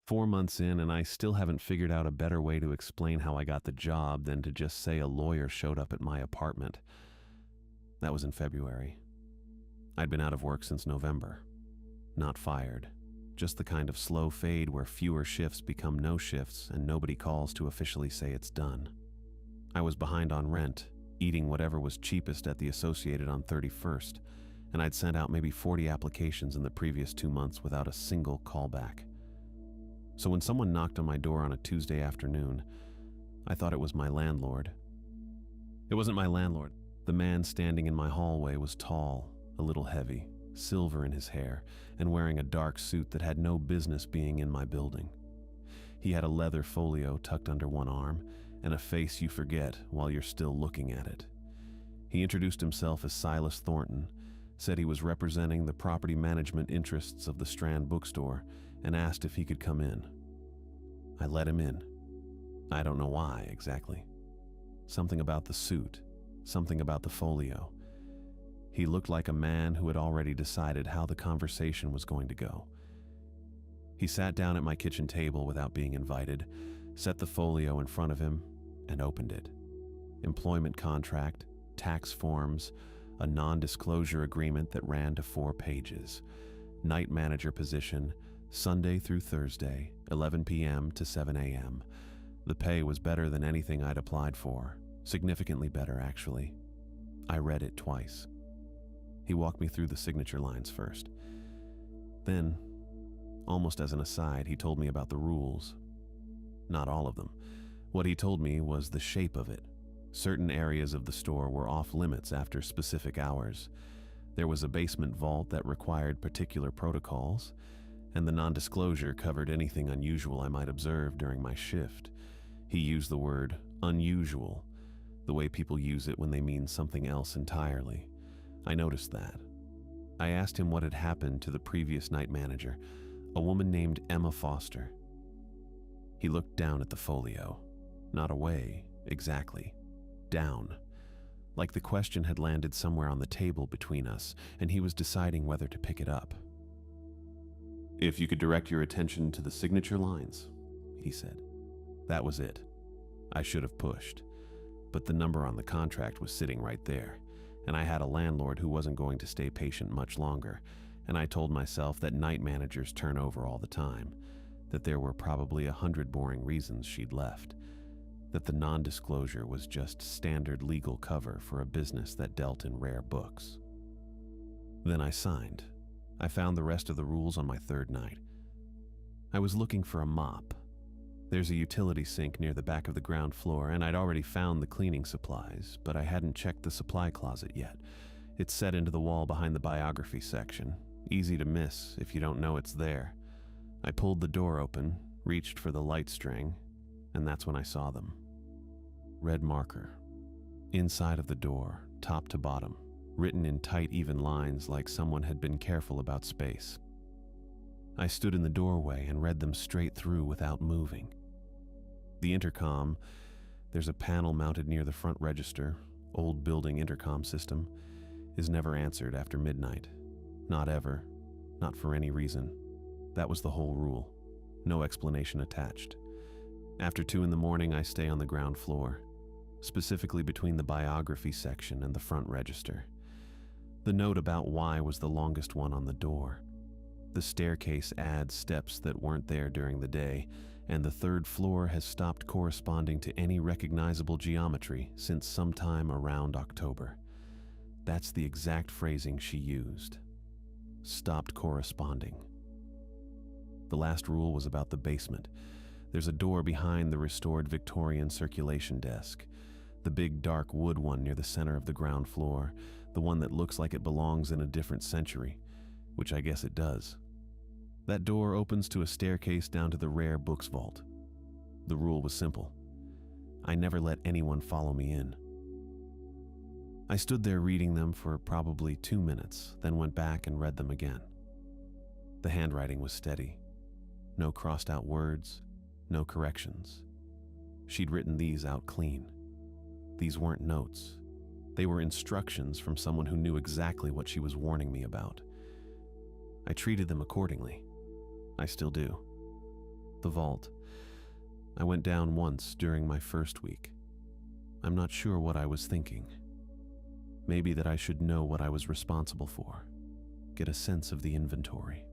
4 months in, and I still haven't figured out a better way to explain how I got the job than to just say a lawyer showed up at my apartment. That was in February. I'd been out of work since November. Not fired. Just the kind of slow fade where fewer shifts become no shifts and nobody calls to officially say it's done. I was behind on rent, eating whatever was cheapest at the Associated on 31st, and I'd sent out maybe 40 applications in the previous 2 months without a single callback. So when someone knocked on my door on a Tuesday afternoon, I thought it was my landlord. It wasn't my landlord. The man standing in my hallway was tall, a little heavy, silver in his hair, and wearing a dark suit that had no business being in my building. He had a leather folio tucked under one arm and a face you forget while you're still looking at it. He introduced himself as Silas Thornton, said he was representing the property management interests of the Strand Bookstore, and asked if he could come in. I let him in. I don't know why exactly. Something about the suit, something about the folio. He looked like a man who had already decided how the conversation was going to go. He sat down at my kitchen table without being invited, set the folio in front of him, and opened it. Employment contract, tax forms, a non-disclosure agreement that ran to 4 pages. Night manager position, Sunday through Thursday, 11 p.m. to 7 a.m. The pay was better than anything I'd applied for, significantly better actually. I read it twice. He walked me through the signature lines first. Then, almost as an aside, he told me about the rules. Not all of them. What he told me was the shape of it. Certain areas of the store were off limits after specific hours. There was a basement vault that required particular protocols, and the non-disclosure covered anything unusual I might observe during my shift. He used the word unusual, the way people use it when they mean something else entirely. I noticed that. I asked him what had happened to the previous night manager, a woman named Emma Foster. He looked down at the folio. Not away, exactly. Down. Like the question had landed somewhere on the table between us, and he was deciding whether to pick it up. "If you could direct your attention to the signature lines," he said. That was it. I should have pushed, but the number on the contract was sitting right there, and I had a landlord who wasn't going to stay patient much longer, and I told myself that night managers turn over all the time, that there were probably 100 boring reasons she'd left, that the non-disclosure was just standard legal cover for a business that dealt in rare books. Then I signed. I found the rest of the rules on my 3rd night. I was looking for a mop. There's a utility sink near the back of the ground floor, and I'd already found the cleaning supplies, but I hadn't checked the supply closet yet. It's set into the wall behind the biography section. Easy to miss if you don't know it's there. I pulled the door open, reached for the light string, and that's when I saw them. Red marker. Inside of the door, top to bottom, written in tight, even lines like someone had been careful about space. I stood in the doorway and read them straight through without moving. The intercom, there's a panel mounted near the front register, old building intercom system, is never answered after midnight. Not ever. Not for any reason. That was the whole rule. No explanation attached. After 2 in the morning, I stay on the ground floor, specifically between the biography section and the front register. The note about why was the longest one on the door. The staircase adds steps that weren't there during the day, and the 3rd floor has stopped corresponding to any recognizable geometry since sometime around October. That's the exact phrasing she used. Stopped corresponding. The last rule was about the basement. There's a door behind the restored Victorian circulation desk. The big dark wood one near the center of the ground floor, the one that looks like it belongs in a different century, which I guess it does. That door opens to a staircase down to the rare books vault. The rule was simple. I never let anyone follow me in. I stood there reading them for probably 2 minutes, then went back and read them again. The handwriting was steady. No crossed out words, no corrections. She'd written these out clean. These weren't notes. They were instructions from someone who knew exactly what she was warning me about. I treated them accordingly. I still do. The vault. I went down once during my first week. I'm not sure what I was thinking. Maybe that I should know what I was responsible for, get a sense of the inventory.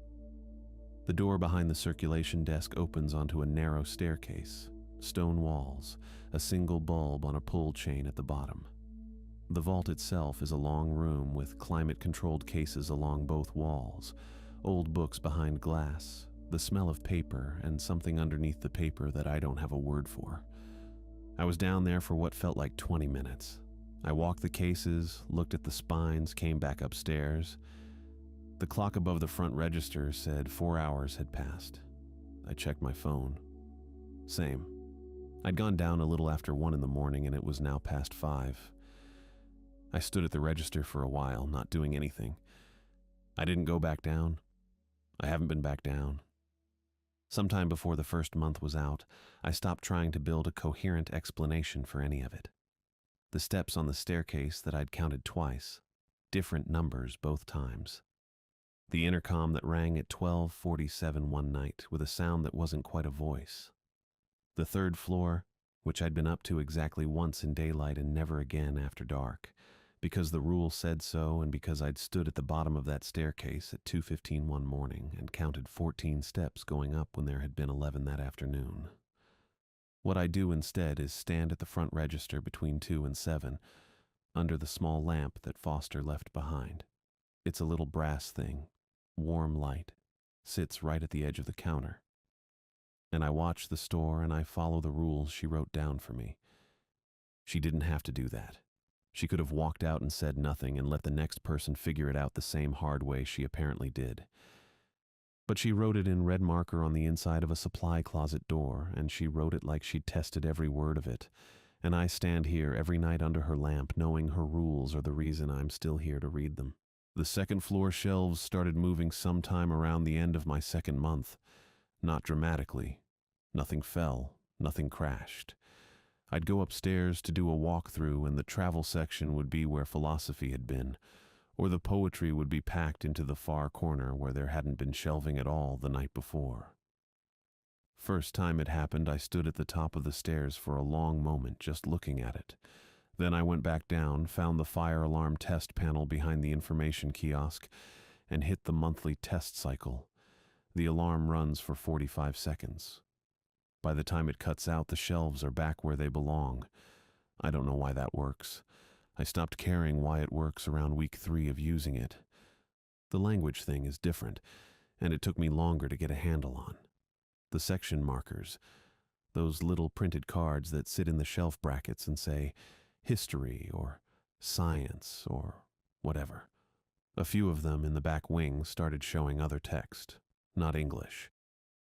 The door behind the circulation desk opens onto a narrow staircase, stone walls, a single bulb on a pull chain at the bottom. The vault itself is a long room with climate-controlled cases along both walls, old books behind glass, the smell of paper, and something underneath the paper that I don't have a word for. I was down there for what felt like 20 minutes. I walked the cases, looked at the spines, came back upstairs. The clock above the front register said 4 hours had passed. I checked my phone. Same. I'd gone down a little after 1 in the morning and it was now past 5. I stood at the register for a while, not doing anything. I didn't go back down. I haven't been back down. Sometime before the first month was out, I stopped trying to build a coherent explanation for any of it. The steps on the staircase that I'd counted twice, different numbers both times. The intercom that rang at 12:47 one night with a sound that wasn't quite a voice. The third floor, which I'd been up to exactly once in daylight and never again after dark, because the rule said so and because I'd stood at the bottom of that staircase at 2:15 one morning and counted 14 steps going up when there had been 11 that afternoon. What I do instead is stand at the front register between 2 and 7, under the small lamp that Foster left behind. It's a little brass thing, warm light, sits right at the edge of the counter. And I watch the store and I follow the rules she wrote down for me. She didn't have to do that. She could have walked out and said nothing and let the next person figure it out the same hard way she apparently did. But she wrote it in red marker on the inside of a supply closet door, and she wrote it like she'd tested every word of it. And I stand here every night under her lamp knowing her rules are the reason I'm still here to read them. The second floor shelves started moving sometime around the end of my second month. Not dramatically. Nothing fell, nothing crashed. I'd go upstairs to do a walkthrough and the travel section would be where philosophy had been, or the poetry would be packed into the far corner where there hadn't been shelving at all the night before. First time it happened, I stood at the top of the stairs for a long moment just looking at it. Then I went back down, found the fire alarm test panel behind the information kiosk, and hit the monthly test cycle. The alarm runs for 45 seconds. By the time it cuts out, the shelves are back where they belong. I don't know why that works. I stopped caring why it works around week 3 of using it. The language thing is different, and it took me longer to get a handle on. The section markers, those little printed cards that sit in the shelf brackets and say history or science or whatever. A few of them in the back wing started showing other text, not English.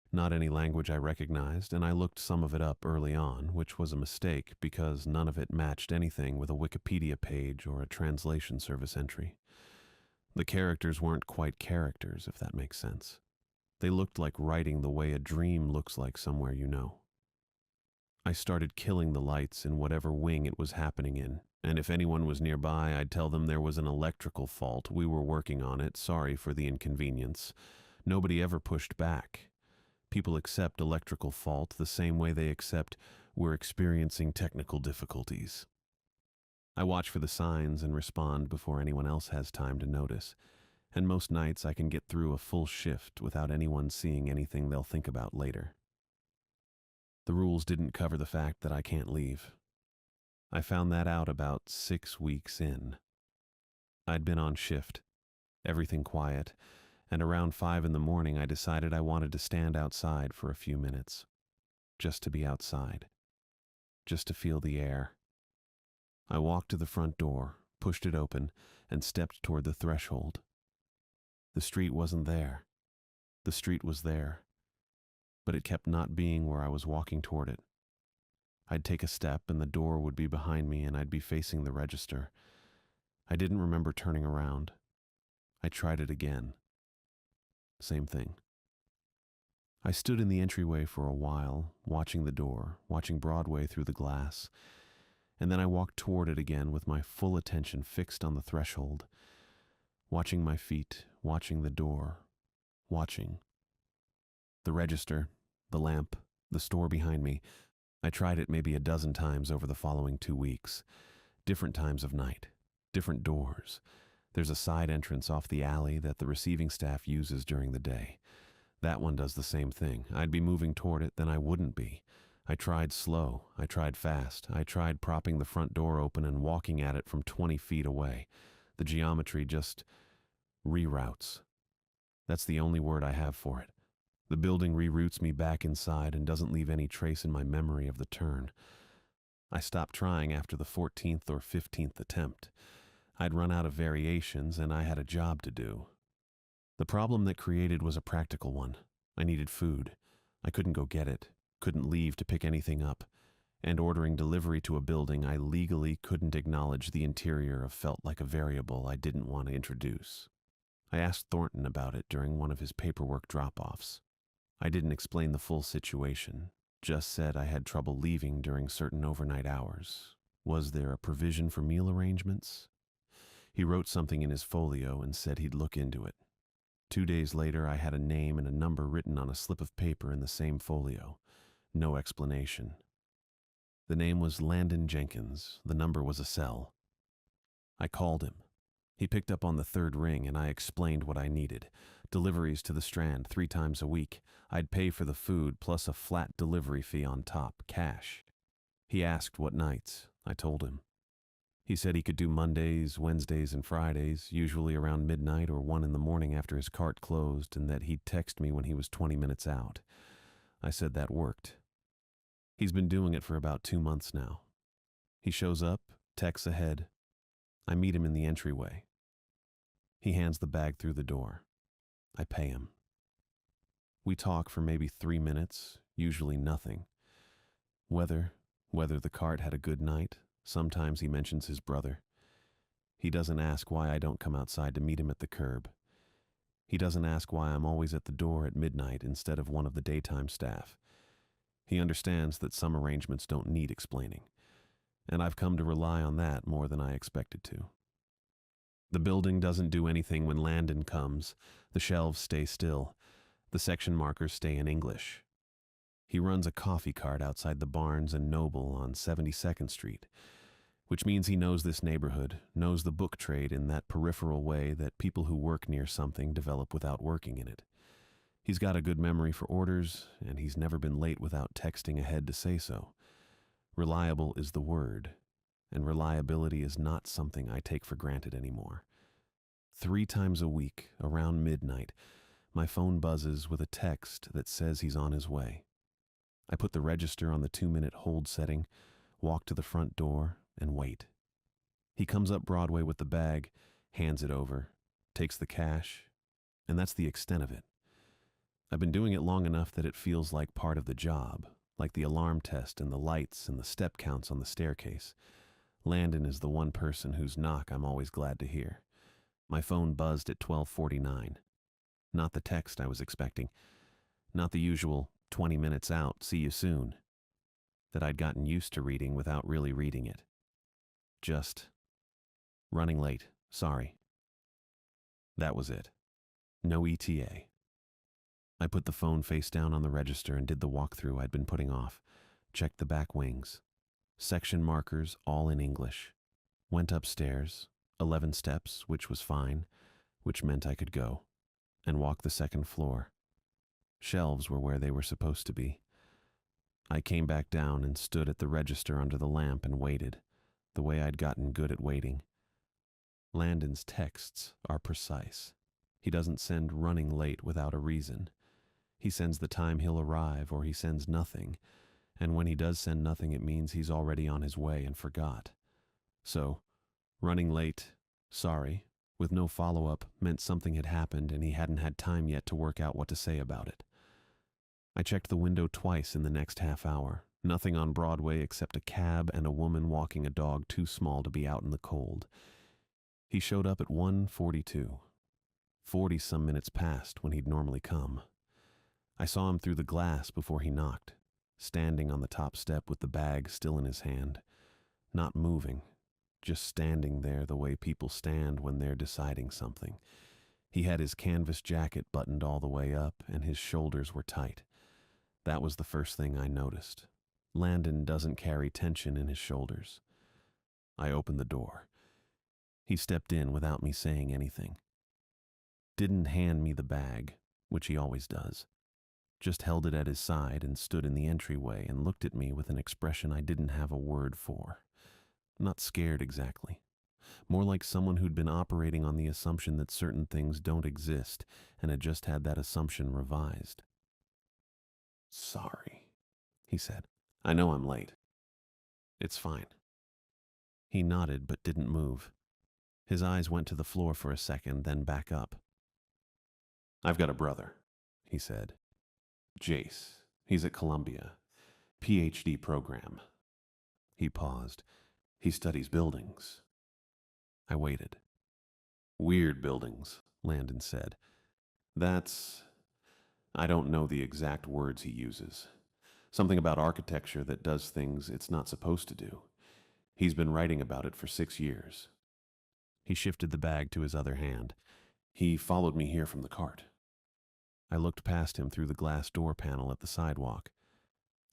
Not any language I recognized, and I looked some of it up early on, which was a mistake because none of it matched anything with a Wikipedia page or a translation service entry. The characters weren't quite characters, if that makes sense. They looked like writing the way a dream looks like somewhere you know. I started killing the lights in whatever wing it was happening in, and if anyone was nearby, I'd tell them there was an electrical fault. We were working on it, sorry for the inconvenience. Nobody ever pushed back. People accept electrical fault the same way they accept we're experiencing technical difficulties. I watch for the signs and respond before anyone else has time to notice, and most nights I can get through a full shift without anyone seeing anything they'll think about later. The rules didn't cover the fact that I can't leave. I found that out about 6 weeks in. I'd been on shift, everything quiet, and around 5 in the morning I decided I wanted to stand outside for a few minutes. Just to be outside. Just to feel the air. I walked to the front door, pushed it open, and stepped toward the threshold. The street wasn't there. The street was there. But it kept not being where I was walking toward it. I'd take a step and the door would be behind me and I'd be facing the register. I didn't remember turning around. I tried it again. Same thing. I stood in the entryway for a while, watching the door, watching Broadway through the glass, and then I walked toward it again with my full attention fixed on the threshold, watching my feet, watching the door, watching. The register, the lamp, the store behind me. I tried it maybe a dozen times over the following 2 weeks. Different times of night, different doors. There's a side entrance off the alley that the receiving staff uses during the day. That one does the same thing. I'd be moving toward it, then I wouldn't be. I tried slow, I tried fast, I tried propping the front door open and walking at it from 20 feet away. The geometry just reroutes. That's the only word I have for it. The building reroutes me back inside and doesn't leave any trace in my memory of the turn. I stopped trying after the 14th or 15th attempt. I'd run out of variations and I had a job to do. The problem that created was a practical one. I needed food. I couldn't go get it, couldn't leave to pick anything up, and ordering delivery to a building I legally couldn't acknowledge the interior of felt like a variable I didn't want to introduce. I asked Thornton about it during one of his paperwork drop-offs. I didn't explain the full situation, just said I had trouble leaving during certain overnight hours. Was there a provision for meal arrangements? He wrote something in his folio and said he'd look into it. 2 days later, I had a name and a number written on a slip of paper in the same folio. No explanation. The name was Landon Jenkins. The number was a cell. I called him. He picked up on the third ring and I explained what I needed. Deliveries to the Strand 3 times a week. I'd pay for the food plus a flat delivery fee on top, cash. He asked what nights. I told him. He said he could do Mondays, Wednesdays, and Fridays, usually around midnight or 1 in the morning after his cart closed, and that he'd text me when he was 20 minutes out. I said that worked. He's been doing it for about 2 months now. He shows up, texts ahead. I meet him in the entryway. He hands the bag through the door. I pay him. We talk for maybe 3 minutes, usually nothing. Whether the cart had a good night. Sometimes he mentions his brother. He doesn't ask why I don't come outside to meet him at the curb. He doesn't ask why I'm always at the door at midnight instead of one of the daytime staff. He understands that some arrangements don't need explaining, and I've come to rely on that more than I expected to. The building doesn't do anything when Landon comes. The shelves stay still. The section markers stay in English. He runs a coffee cart outside the Barnes and Noble on 72nd Street, which means he knows this neighborhood, knows the book trade in that peripheral way that people who work near something develop without working in it. He's got a good memory for orders, and he's never been late without texting ahead to say so. Reliable is the word, and reliability is not something I take for granted anymore. 3 times a week, around midnight, my phone buzzes with a text that says he's on his way. I put the register on the 2-minute hold setting, walk to the front door, and wait. He comes up Broadway with the bag, hands it over, takes the cash, and that's the extent of it. I've been doing it long enough that it feels like part of the job, like the alarm test and the lights and the step counts on the staircase. Landon is the one person whose knock I'm always glad to hear. My phone buzzed at 12:49. Not the text I was expecting. Not the usual 20 minutes out, see you soon, that I'd gotten used to reading without really reading it. Just, running late, sorry. That was it. No ETA. I put the phone face down on the register and did the walkthrough I'd been putting off. Checked the back wings. Section markers all in English. Went upstairs, 11 steps, which was fine, which meant I could go, and walked the 2nd floor. Shelves were where they were supposed to be. I came back down and stood at the register under the lamp and waited, the way I'd gotten good at waiting. Landon's texts are precise. He doesn't send running late without a reason. He sends the time he'll arrive, or he sends nothing, and when he does send nothing, it means he's already on his way and forgot. So, running late, sorry, with no follow-up, meant something had happened and he hadn't had time yet to work out what to say about it. I checked the window twice in the next half hour. Nothing on Broadway except a cab and a woman walking a dog too small to be out in the cold. He showed up at 1:42. 40-some minutes past when he'd normally come. I saw him through the glass before he knocked, standing on the top step with the bag still in his hand, not moving, just standing there the way people stand when they're deciding something. He had his canvas jacket buttoned all the way up, and his shoulders were tight. That was the first thing I noticed. Landon doesn't carry tension in his shoulders. I opened the door. He stepped in without me saying anything. Didn't hand me the bag, which he always does. Just held it at his side and stood in the entryway and looked at me with an expression I didn't have a word for. Not scared exactly. More like someone who'd been operating on the assumption that certain things don't exist and had just had that assumption revised. "Sorry," he said. "I know I'm late." "It's fine." He nodded but didn't move. His eyes went to the floor for a second, then back up. "I've got a brother," he said. "Jace. He's at Columbia. PhD program." He paused. "He studies buildings." I waited. "Weird buildings," Landon said. I don't know the exact words he uses. Something about architecture that does things it's not supposed to do. He's been writing about it for 6 years." He shifted the bag to his other hand. "He followed me here from the cart." I looked past him through the glass door panel at the sidewalk.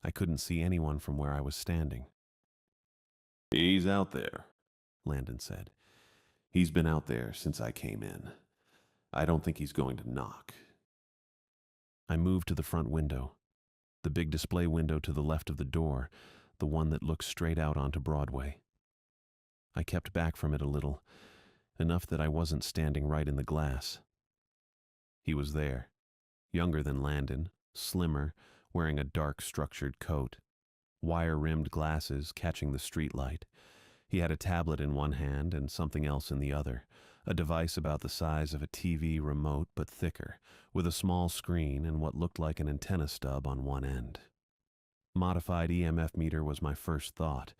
I couldn't see anyone from where I was standing. "He's out there," Landon said. "He's been out there since I came in. I don't think he's going to knock." I moved to the front window, the big display window to the left of the door, the one that looks straight out onto Broadway. I kept back from it a little, enough that I wasn't standing right in the glass. He was there, younger than Landon, slimmer, wearing a dark structured coat, wire-rimmed glasses catching the streetlight. He had a tablet in one hand and something else in the other, a device about the size of a TV remote but thicker, with a small screen and what looked like an antenna stub on one end. Modified EMF meter was my first thought.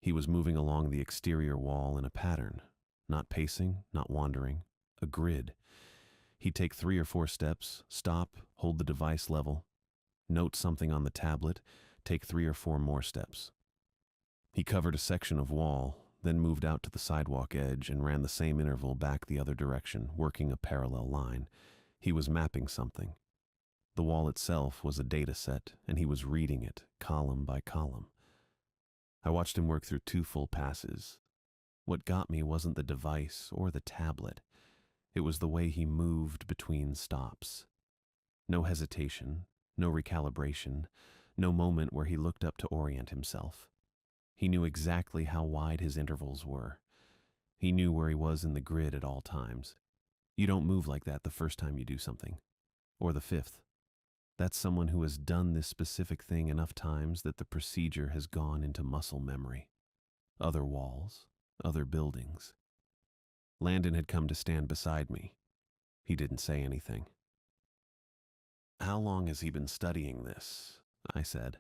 He was moving along the exterior wall in a pattern, not pacing, not wandering, a grid. He'd take 3 or 4 steps, stop, hold the device level, note something on the tablet, take 3 or 4 more steps. He covered a section of wall, then moved out to the sidewalk edge and ran the same interval back the other direction, working a parallel line. He was mapping something. The wall itself was a data set, and he was reading it, column by column. I watched him work through 2 full passes. What got me wasn't the device or the tablet. It was the way he moved between stops. No hesitation, no recalibration, no moment where he looked up to orient himself. He knew exactly how wide his intervals were. He knew where he was in the grid at all times. You don't move like that the first time you do something, or the 5th. That's someone who has done this specific thing enough times that the procedure has gone into muscle memory. Other walls, other buildings. Landon had come to stand beside me. He didn't say anything. "How long has he been studying this?" I said.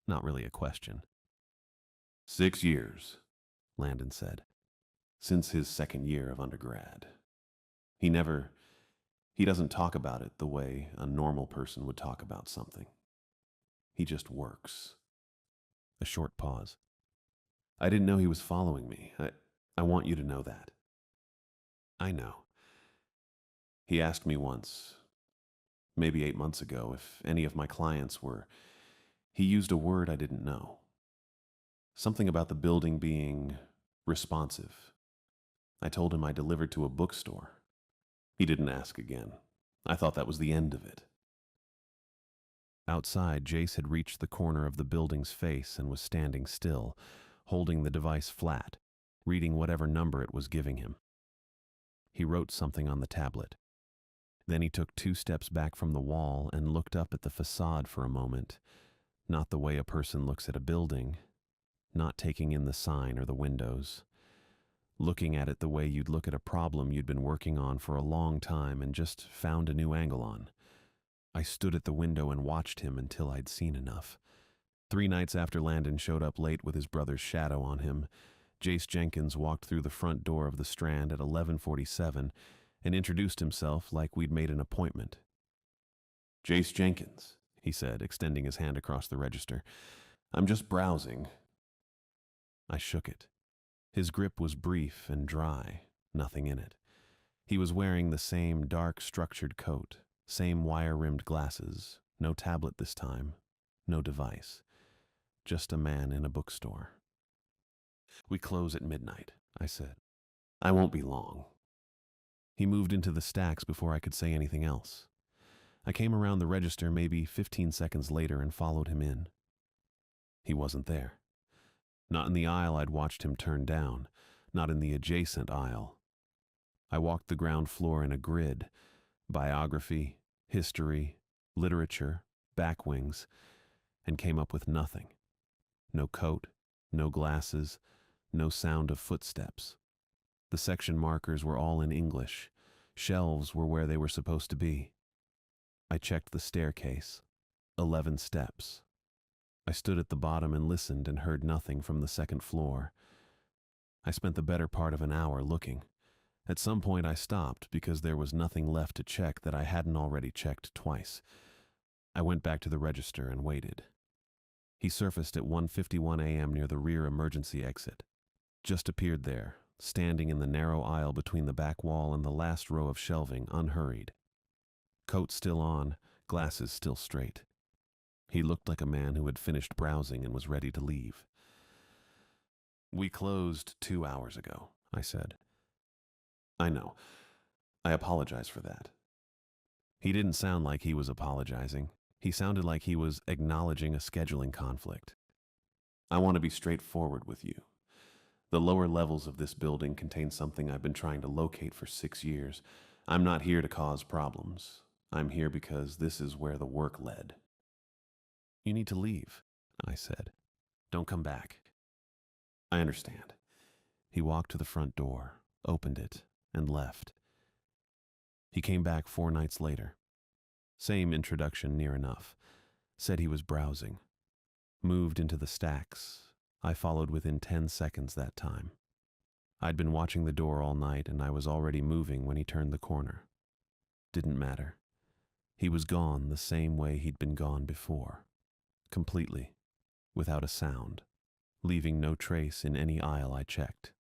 Not really a question. "6 years, Landon said. "Since his 2nd year of undergrad. He doesn't talk about it the way a normal person would talk about something. He just works." A short pause. "I didn't know he was following me. I want you to know that." "I know." "He asked me once, maybe 8 months ago, if any of my clients were. He used a word I didn't know. Something about the building being responsive. I told him I delivered to a bookstore. He didn't ask again. I thought that was the end of it." Outside, Jace had reached the corner of the building's face and was standing still, holding the device flat, reading whatever number it was giving him. He wrote something on the tablet. Then he took 2 steps back from the wall and looked up at the facade for a moment, not the way a person looks at a building, not taking in the sign or the windows, looking at it the way you'd look at a problem you'd been working on for a long time and just found a new angle on. I stood at the window and watched him until I'd seen enough. 3 nights after Landon showed up late with his brother's shadow on him, Jace Jenkins walked through the front door of the Strand at 11:47 and introduced himself like we'd made an appointment. "Jace Jenkins," he said, extending his hand across the register. "I'm just browsing." I shook it. His grip was brief and dry, nothing in it. He was wearing the same dark structured coat, same wire-rimmed glasses, No tablet this time, no device, just a man in a bookstore. "We close at midnight," I said. "I won't be long." He moved into the stacks before I could say anything else. I came around the register maybe 15 seconds later and followed him in. He wasn't there. Not in the aisle I'd watched him turn down, not in the adjacent aisle. I walked the ground floor in a grid: biography, history, literature, backwings, and came up with nothing. No coat, no glasses, no sound of footsteps. The section markers were all in English. Shelves were where they were supposed to be. I checked the staircase. 11 steps. I stood at the bottom and listened and heard nothing from the second floor. I spent the better part of an hour looking. At some point I stopped because there was nothing left to check that I hadn't already checked twice. I went back to the register and waited. He surfaced at 1:51 a.m. near the rear emergency exit. Just appeared there, standing in the narrow aisle between the back wall and the last row of shelving, unhurried. Coat still on, glasses still straight. He looked like a man who had finished browsing and was ready to leave. "We closed 2 hours ago," I said. "I know. I apologize for that." He didn't sound like he was apologizing. He sounded like he was acknowledging a scheduling conflict. "I want to be straightforward with you. The lower levels of this building contain something I've been trying to locate for 6 years. I'm not here to cause problems. I'm here because this is where the work led." "You need to leave," I said. "Don't come back." "I understand." He walked to the front door, opened it, and left. He came back 4 nights later. Same introduction near enough. Said he was browsing. Moved into the stacks. I followed within 10 seconds that time. I'd been watching the door all night and I was already moving when he turned the corner. Didn't matter. He was gone the same way he'd been gone before. Completely. Without a sound. Leaving no trace in any aisle I checked.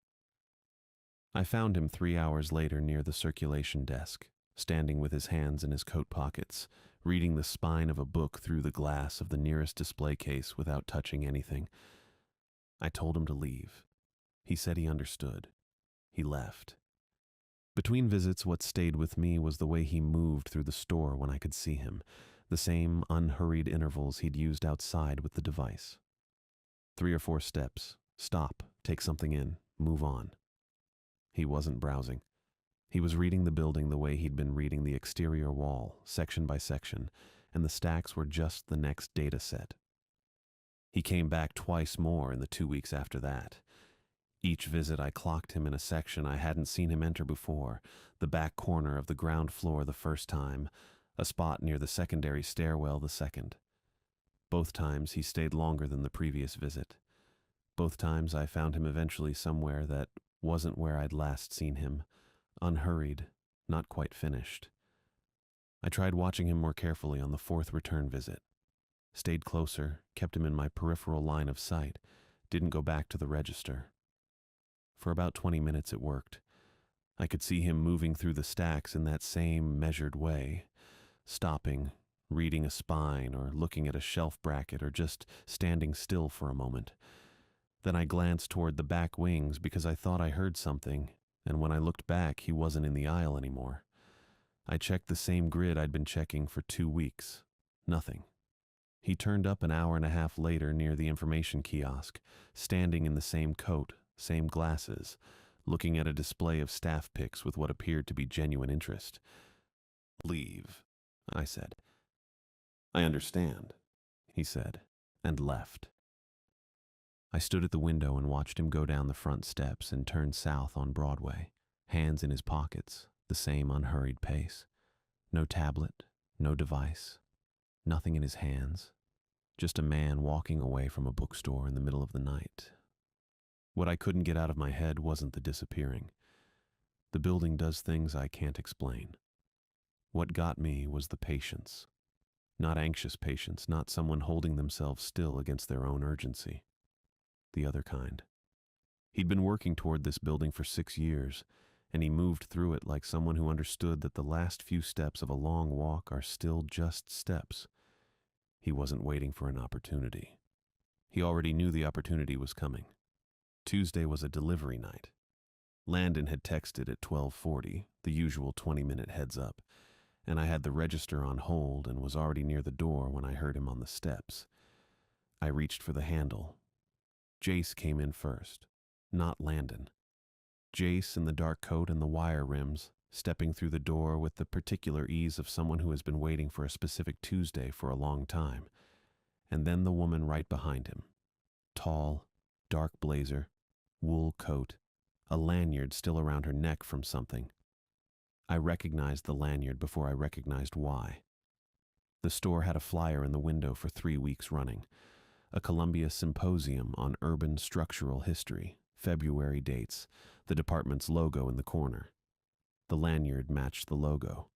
I found him 3 hours later near the circulation desk, standing with his hands in his coat pockets, reading the spine of a book through the glass of the nearest display case without touching anything. I told him to leave. He said he understood. He left. Between visits, what stayed with me was the way he moved through the store when I could see him, the same unhurried intervals he'd used outside with the device. 3 or 4 steps, stop, take something in, move on. He wasn't browsing. He was reading the building the way he'd been reading the exterior wall, section by section, and the stacks were just the next data set. He came back twice more in the 2 weeks after that. Each visit I clocked him in a section I hadn't seen him enter before, the back corner of the ground floor the first time, a spot near the secondary stairwell the second. Both times he stayed longer than the previous visit. Both times I found him eventually somewhere that wasn't where I'd last seen him, unhurried, not quite finished. I tried watching him more carefully on the 4th return visit. Stayed closer, kept him in my peripheral line of sight, didn't go back to the register. For about 20 minutes it worked. I could see him moving through the stacks in that same measured way, stopping, reading a spine or looking at a shelf bracket or just standing still for a moment. Then I glanced toward the back wings because I thought I heard something, and when I looked back, he wasn't in the aisle anymore. I checked the same grid I'd been checking for 2 weeks. Nothing. He turned up an hour and a half later near the information kiosk, standing in the same coat, same glasses, looking at a display of staff pics with what appeared to be genuine interest. "Leave," I said. "I understand," he said, and left. I stood at the window and watched him go down the front steps and turn south on Broadway, hands in his pockets, the same unhurried pace. No tablet, no device, nothing in his hands, just a man walking away from a bookstore in the middle of the night. What I couldn't get out of my head wasn't the disappearing. The building does things I can't explain. What got me was the patience. Not anxious patience, not someone holding themselves still against their own urgency. The other kind. He'd been working toward this building for 6 years, and he moved through it like someone who understood that the last few steps of a long walk are still just steps. He wasn't waiting for an opportunity. He already knew the opportunity was coming. Tuesday was a delivery night. Landon had texted at 12:40, the usual 20-minute heads up, and I had the register on hold and was already near the door when I heard him on the steps. I reached for the handle. Jace came in first, not Landon. Jace in the dark coat and the wire rims, stepping through the door with the particular ease of someone who has been waiting for a specific Tuesday for a long time. And then the woman right behind him. Tall, dark blazer, wool coat, a lanyard still around her neck from something. I recognized the lanyard before I recognized why. The store had a flyer in the window for 3 weeks running. A Columbia Symposium on Urban Structural History, February dates, the department's logo in the corner. The lanyard matched the logo.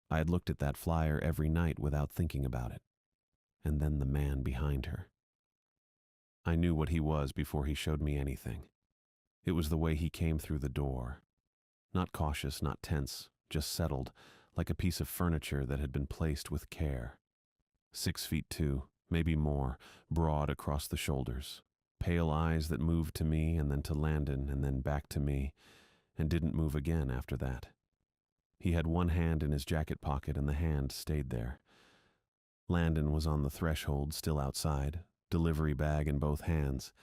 I had looked at that flyer every night without thinking about it. And then the man behind her. I knew what he was before he showed me anything. It was the way he came through the door. Not cautious, not tense, just settled, like a piece of furniture that had been placed with care. 6'2", maybe more, broad across the shoulders. Pale eyes that moved to me and then to Landon and then back to me, and didn't move again after that. He had one hand in his jacket pocket and the hand stayed there. Landon was on the threshold, still outside, delivery bag in both hands,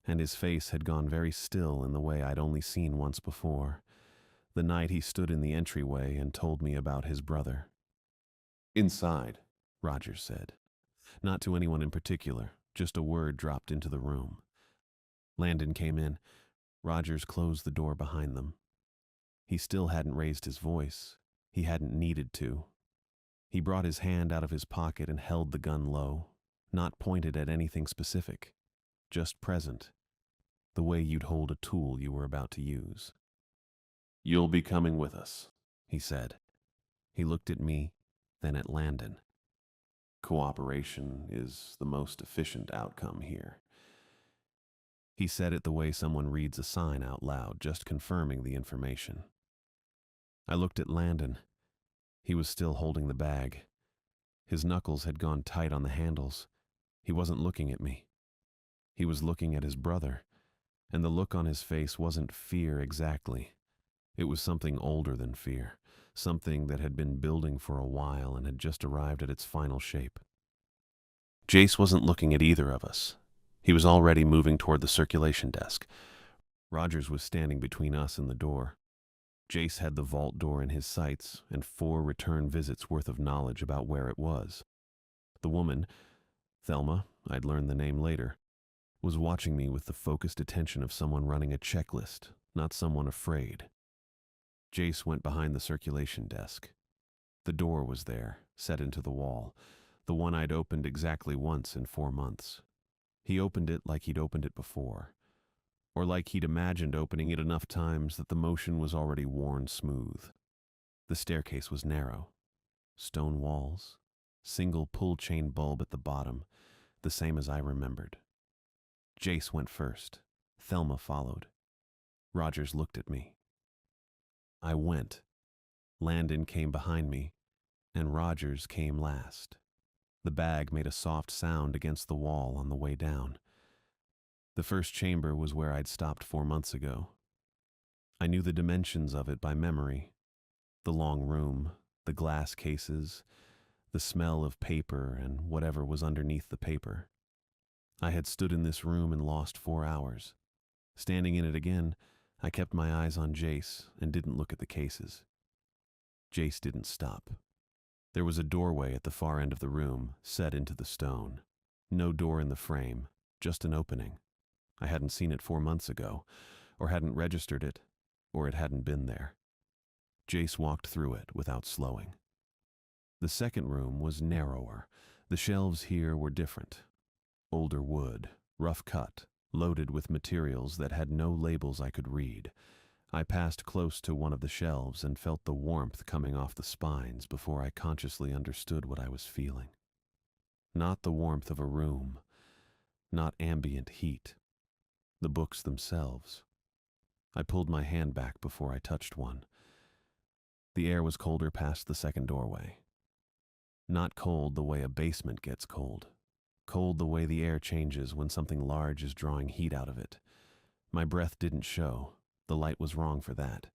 and his face had gone very still in the way I'd only seen once before, the night he stood in the entryway and told me about his brother. "Inside," Rogers said. Not to anyone in particular, just a word dropped into the room. Landon came in. Rogers closed the door behind them. He still hadn't raised his voice. He hadn't needed to. He brought his hand out of his pocket and held the gun low, not pointed at anything specific, just present, the way you'd hold a tool you were about to use. "You'll be coming with us," he said. He looked at me, then at Landon. "Cooperation is the most efficient outcome here." He said it the way someone reads a sign out loud, just confirming the information. I looked at Landon. He was still holding the bag. His knuckles had gone tight on the handles. He wasn't looking at me. He was looking at his brother, and the look on his face wasn't fear exactly. It was something older than fear, something that had been building for a while and had just arrived at its final shape. Jace wasn't looking at either of us. He was already moving toward the circulation desk. Rogers was standing between us and the door. Jace had the vault door in his sights and 4 return visits worth of knowledge about where it was. The woman, Thelma, I'd learn the name later, was watching me with the focused attention of someone running a checklist, not someone afraid. Jace went behind the circulation desk. The door was there, set into the wall, the one I'd opened exactly once in 4 months. He opened it like he'd opened it before, or like he'd imagined opening it enough times that the motion was already worn smooth. The staircase was narrow. Stone walls, single pull-chain bulb at the bottom, the same as I remembered. Jace went first. Thelma followed. Rogers looked at me. I went. Landon came behind me, and Rogers came last. The bag made a soft sound against the wall on the way down. The first chamber was where I'd stopped 4 months ago. I knew the dimensions of it by memory. The long room, the glass cases, the smell of paper and whatever was underneath the paper. I had stood in this room and lost 4 hours. Standing in it again, I kept my eyes on Jace and didn't look at the cases. Jace didn't stop. There was a doorway at the far end of the room, set into the stone. No door in the frame, just an opening. I hadn't seen it 4 months ago, or hadn't registered it, or it hadn't been there. Jace walked through it without slowing. The second room was narrower. The shelves here were different. Older wood, rough cut, loaded with materials that had no labels I could read. I passed close to one of the shelves and felt the warmth coming off the spines before I consciously understood what I was feeling. Not the warmth of a room, not ambient heat. The books themselves. I pulled my hand back before I touched one. The air was colder past the second doorway. Not cold the way a basement gets cold. Cold the way the air changes when something large is drawing heat out of it. My breath didn't show. The light was wrong for that.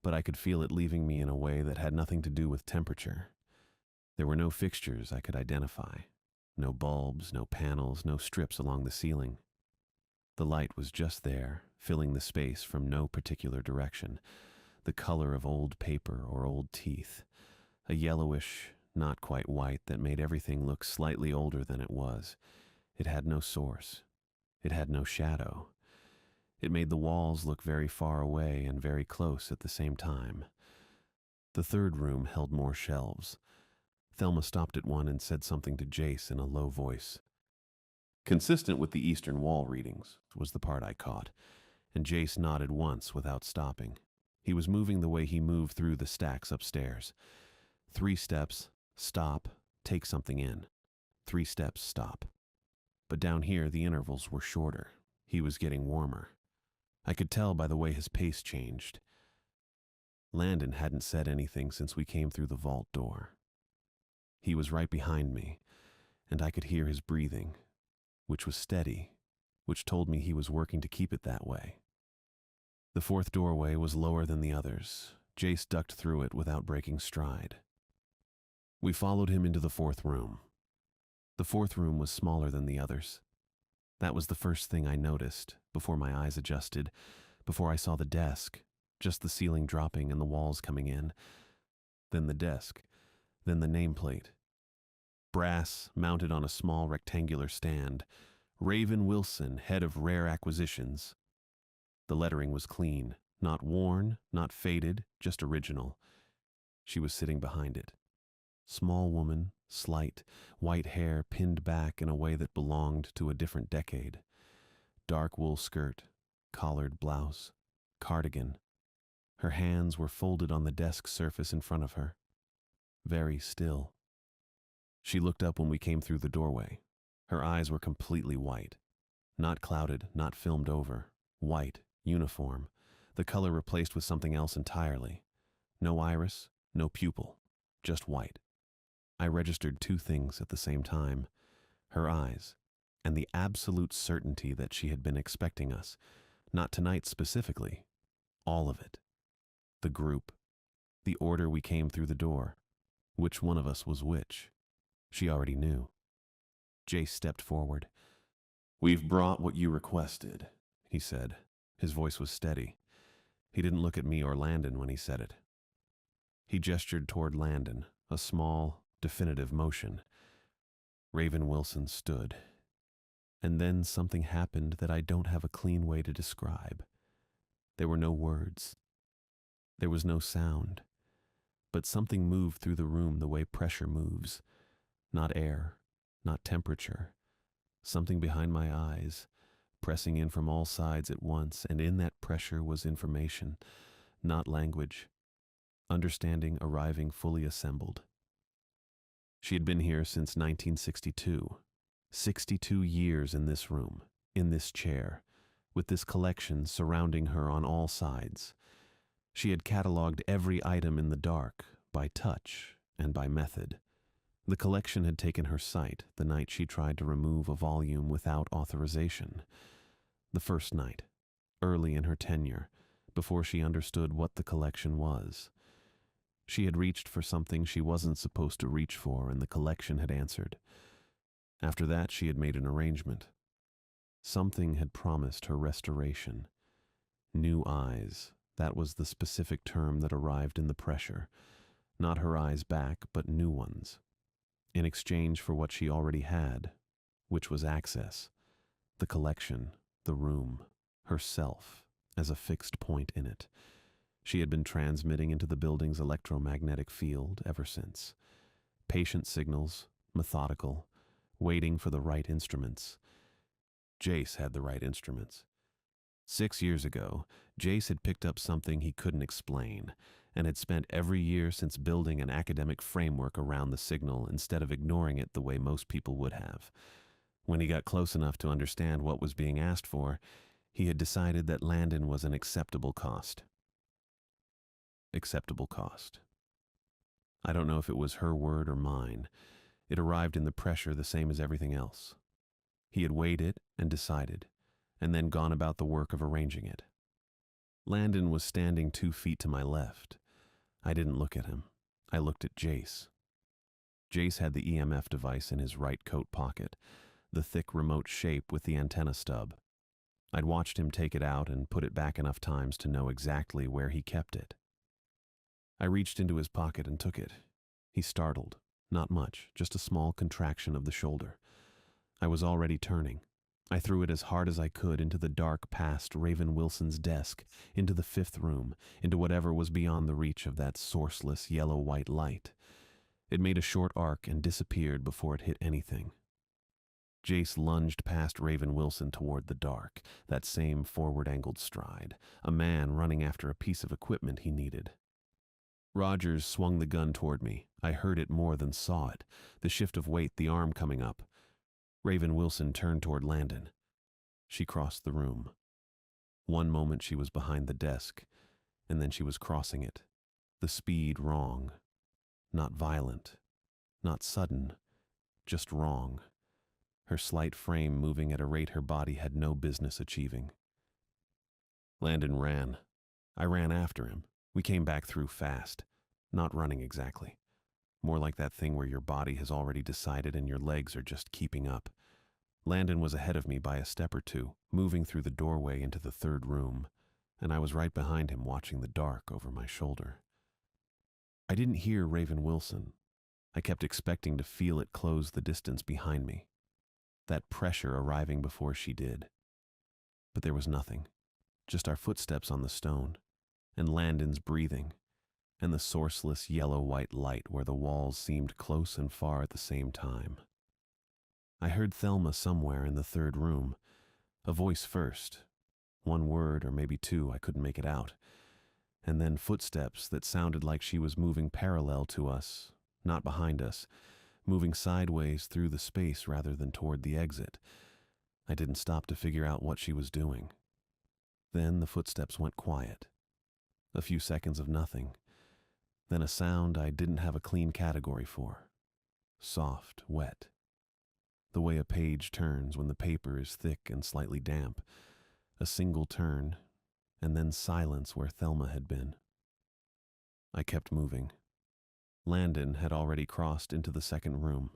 But I could feel it leaving me in a way that had nothing to do with temperature. There were no fixtures I could identify. No bulbs, no panels, no strips along the ceiling. The light was just there, filling the space from no particular direction. The color of old paper or old teeth. A yellowish, not quite white, that made everything look slightly older than it was. It had no source. It had no shadow. It made the walls look very far away and very close at the same time. The third room held more shelves. Thelma stopped at one and said something to Jace in a low voice. Consistent with the eastern wall readings was the part I caught, and Jace nodded once without stopping. He was moving the way he moved through the stacks upstairs. 3 steps, stop, take something in. 3 steps, stop. But down here the intervals were shorter. He was getting warmer. I could tell by the way his pace changed. Landon hadn't said anything since we came through the vault door. He was right behind me, and I could hear his breathing, which was steady, which told me he was working to keep it that way. The 4th doorway was lower than the others. Jace ducked through it without breaking stride. We followed him into the 4th room. The 4th room was smaller than the others. That was the first thing I noticed, before my eyes adjusted, before I saw the desk, just the ceiling dropping and the walls coming in. Then the desk, then the nameplate. Brass, mounted on a small rectangular stand. Raven Wilson, head of rare acquisitions. The lettering was clean, not worn, not faded, just original. She was sitting behind it. Small woman, slight, white hair pinned back in a way that belonged to a different decade. Dark wool skirt, collared blouse, cardigan. Her hands were folded on the desk surface in front of her. Very still. She looked up when we came through the doorway. Her eyes were completely white. Not clouded, not filmed over. White, uniform. The color replaced with something else entirely. No iris, no pupil. Just white. I registered 2 things at the same time. Her eyes, and the absolute certainty that she had been expecting us. Not tonight specifically. All of it. The group. The order we came through the door. Which one of us was which. She already knew. Jace stepped forward. "We've brought what you requested," he said. His voice was steady. He didn't look at me or Landon when he said it. He gestured toward Landon, a small, definitive motion. Raven Wilson stood. And then something happened that I don't have a clean way to describe. There were no words. There was no sound. But something moved through the room the way pressure moves. Not air, not temperature. Something behind my eyes, pressing in from all sides at once, and in that pressure was information, not language. Understanding arriving fully assembled. She had been here since 1962. 62 years in this room, in this chair, with this collection surrounding her on all sides. She had cataloged every item in the dark, by touch and by method. The collection had taken her sight the night she tried to remove a volume without authorization. The first night, early in her tenure, before she understood what the collection was. She had reached for something she wasn't supposed to reach for, and the collection had answered. After that, she had made an arrangement. Something had promised her restoration. New eyes, that was the specific term that arrived in the pressure. Not her eyes back, but new ones. In exchange for what she already had, which was access. The collection, the room, herself, as a fixed point in it. She had been transmitting into the building's electromagnetic field ever since. Patient signals, methodical, waiting for the right instruments. Jace had the right instruments. 6 years ago, Jace had picked up something he couldn't explain, and had spent every year since building an academic framework around the signal instead of ignoring it the way most people would have. When he got close enough to understand what was being asked for, he had decided that Landon was an acceptable cost. Acceptable cost. I don't know if it was her word or mine. It arrived in the pressure the same as everything else. He had weighed it and decided, and then gone about the work of arranging it. Landon was standing 2 feet to my left. I didn't look at him. I looked at Jace. Jace had the EMF device in his right coat pocket, the thick remote shape with the antenna stub. I'd watched him take it out and put it back enough times to know exactly where he kept it. I reached into his pocket and took it. He startled. Not much, just a small contraction of the shoulder. I was already turning. I threw it as hard as I could into the dark past Raven Wilson's desk, into the 5th room, into whatever was beyond the reach of that sourceless yellow-white light. It made a short arc and disappeared before it hit anything. Jace lunged past Raven Wilson toward the dark, that same forward-angled stride, a man running after a piece of equipment he needed. Rogers swung the gun toward me. I heard it more than saw it, the shift of weight, the arm coming up. Raven Wilson turned toward Landon. She crossed the room. One moment she was behind the desk, and then she was crossing it. The speed wrong. Not violent. Not sudden. Just wrong. Her slight frame moving at a rate her body had no business achieving. Landon ran. I ran after him. We came back through fast. Not running exactly. More like that thing where your body has already decided and your legs are just keeping up. Landon was ahead of me by a step or two, moving through the doorway into the 3rd room, and I was right behind him watching the dark over my shoulder. I didn't hear Raven Wilson. I kept expecting to feel it close the distance behind me, that pressure arriving before she did. But there was nothing, just our footsteps on the stone, and Landon's breathing, and the sourceless yellow-white light where the walls seemed close and far at the same time. I heard Thelma somewhere in the 3rd room, a voice first, one word or maybe 2, I couldn't make it out, and then footsteps that sounded like she was moving parallel to us, not behind us, moving sideways through the space rather than toward the exit. I didn't stop to figure out what she was doing. Then the footsteps went quiet. A few seconds of nothing. Then a sound I didn't have a clean category for. Soft, wet. The way a page turns when the paper is thick and slightly damp. A single turn, and then silence where Thelma had been. I kept moving. Landon had already crossed into the 2nd room.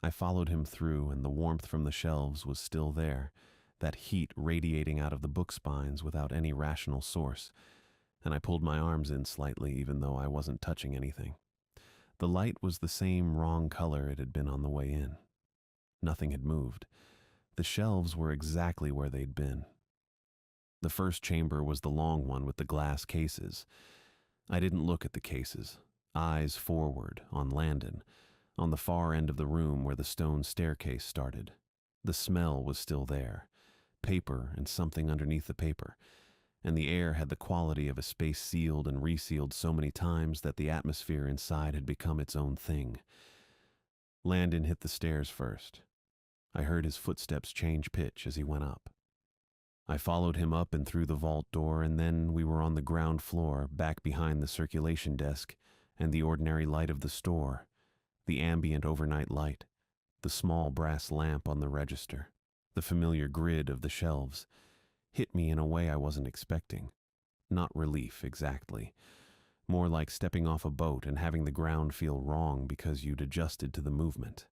I followed him through, and the warmth from the shelves was still there, that heat radiating out of the book spines without any rational source, and I pulled my arms in slightly even though I wasn't touching anything. The light was the same wrong color it had been on the way in. Nothing had moved. The shelves were exactly where they'd been. The first chamber was the long one with the glass cases. I didn't look at the cases, eyes forward, on Landon, on the far end of the room where the stone staircase started. The smell was still there, paper and something underneath the paper, and the air had the quality of a space sealed and resealed so many times that the atmosphere inside had become its own thing. Landon hit the stairs first. I heard his footsteps change pitch as he went up. I followed him up and through the vault door, and then we were on the ground floor, back behind the circulation desk and the ordinary light of the store, the ambient overnight light, the small brass lamp on the register, the familiar grid of the shelves, hit me in a way I wasn't expecting. Not relief, exactly. More like stepping off a boat and having the ground feel wrong because you'd adjusted to the movement.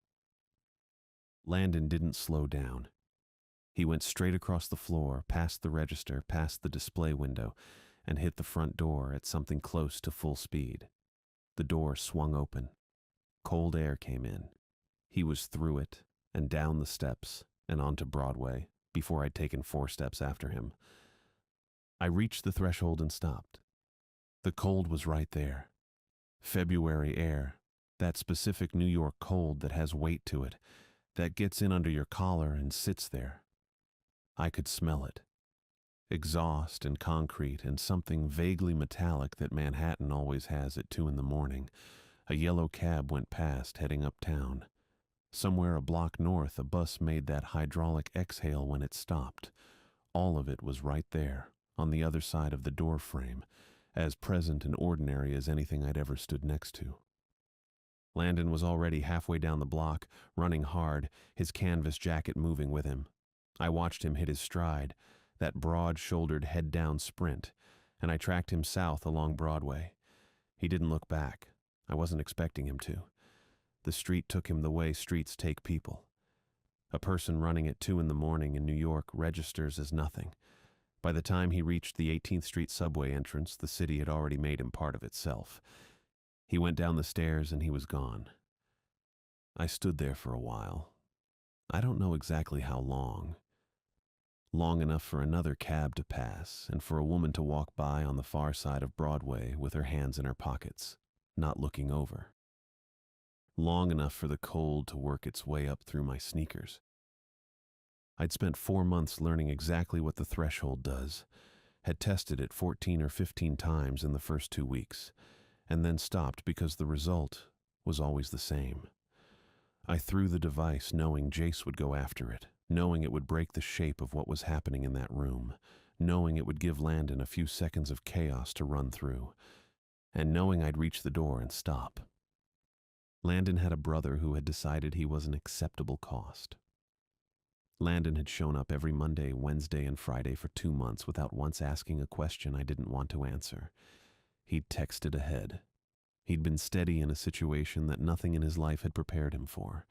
Landon didn't slow down. He went straight across the floor, past the register, past the display window, and hit the front door at something close to full speed. The door swung open. Cold air came in. He was through it, and down the steps, and onto Broadway, before I'd taken 4 steps after him. I reached the threshold and stopped. The cold was right there. February air, that specific New York cold that has weight to it, that gets in under your collar and sits there. I could smell it. Exhaust and concrete and something vaguely metallic that Manhattan always has at 2 in the morning. A yellow cab went past, heading uptown. Somewhere a block north, a bus made that hydraulic exhale when it stopped. All of it was right there, on the other side of the door frame, as present and ordinary as anything I'd ever stood next to. Landon was already halfway down the block, running hard, his canvas jacket moving with him. I watched him hit his stride, that broad-shouldered head-down sprint, and I tracked him south along Broadway. He didn't look back. I wasn't expecting him to. The street took him the way streets take people. A person running at 2 in the morning in New York registers as nothing. By the time he reached the 18th Street subway entrance, the city had already made him part of itself. He went down the stairs and he was gone. I stood there for a while. I don't know exactly how long. Long enough for another cab to pass and for a woman to walk by on the far side of Broadway with her hands in her pockets, not looking over. Long enough for the cold to work its way up through my sneakers. I'd spent 4 months learning exactly what the threshold does, had tested it 14 or 15 times in the first 2 weeks, and then stopped because the result was always the same. I threw the device knowing Jace would go after it, knowing it would break the shape of what was happening in that room, knowing it would give Landon a few seconds of chaos to run through, and knowing I'd reach the door and stop. Landon had a brother who had decided he was an acceptable cost. Landon had shown up every Monday, Wednesday, and Friday for 2 months without once asking a question I didn't want to answer. He'd texted ahead. He'd been steady in a situation that nothing in his life had prepared him for.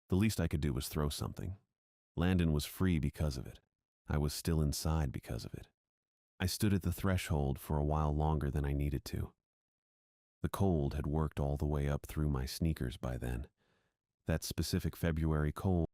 The least I could do was throw something. Landon was free because of it. I was still inside because of it. I stood at the threshold for a while longer than I needed to. The cold had worked all the way up through my sneakers by then. That specific February cold